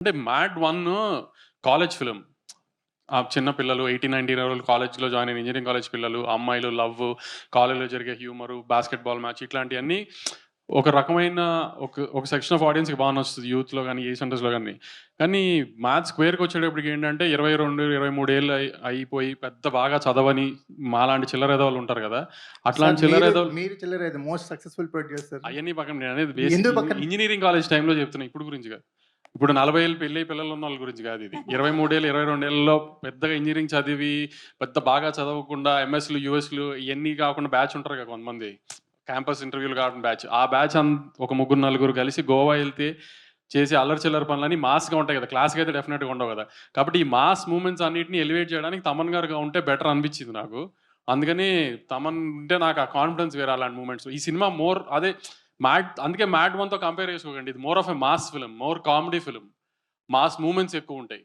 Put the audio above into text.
అంటే 'mad 1' college film. ఆ చిన్న పిల్లలు 18, 19 ఇయర్ ఓల్డ్ కాలేజ్‌లో జాయిన్ అయిన ఇంజినీరింగ్ కాలేజ్ పిల్లలు, అమ్మాయిలు లవ్వు, కాలేజ్‌లో జరిగే హ్యూమరు, బాస్కెట్‌బాల్ మ్యాచ్ ఇట్లాంటియన్నీ ఒక రకమైన ఒక సెక్షన్ ఆఫ్ ఆడియన్స్‌కి బా నచ్చుతది. యూత్‌లో గాని, ఏ సెంటర్స్‌లో గాని. కానీ మ్యాథ్స్ స్క్వేర్‌కొచ్చేటప్పటికి ఏంటంటే 22, 23 ఏళ్ళు అయిపోయి పెద్ద బాగా చదవని మాలాంటి చిల్లర ఎదవలు ఉంటారు గదా! సార్ అట్లాంటి చిల్లర ఎదవలు మీరు చిల్లరేది మోస్ట్ సక్సెస్‌ఫుల్ ప్రొడ్యూసర్. అయన్నీ పక్కన నేననేది బేసిక్ ఎందుకు పక్కన? ఇంజినీరింగ్ కాలేజ్ టైమ్‌లో చెప్తున్నా. ఇప్పుడు గురించి కాదు. ఇప్పుడు 40 ఏళ్ళు పెళ్లయి పిల్లలున్నోళ్ళ గురించి కాదిది. 23 ఏళ్ళు, 22 ఏళ్లలో పెద్దగా ఇంజినీరింగ్ చదివి, పెద్ద బాగా చదవకుండా ఎంఎస్‌లు, యూఎస్‌లు ఇయన్నీ కాకుండా బ్యాచ్ ఉంటారు కదా కొంతమంది. క్యాంపస్ ఇంటర్వ్యూలు కాకుండా బ్యాచ్. ఆ బ్యాచ్ ఒక ముగ్గురు, నలుగురు కలిసి గోవా ఎళ్తే చేసే అల్లరి చిల్లర పనులన్నీ మాస్‌గా ఉంటాయి కదా! క్లాస్‌గా అయితే డెఫినిట్‌గా ఉండవు కదా! కాబట్టి ఈ మాస్ మూవ్‌మెంట్స్ అన్నిటిని ఎలివేట్ చేయడానికి తమన్ గారుగా ఉంటే బెటర్ అనిపించింది నాకు. అందుకని తమన్ ఉంటే నాకు ఆ కాన్ఫిడెన్స్ వేరే అలాంటి మూవ్‌మెంట్స్. ఈ సినిమా మోర్ అదే అందుకే 'మ్యాడ్ 1'తో కంపేర్ చేసుకోకండి. ఇది more of a mass film. More comedy film. Mass movements ఎక్కువుంటాయి.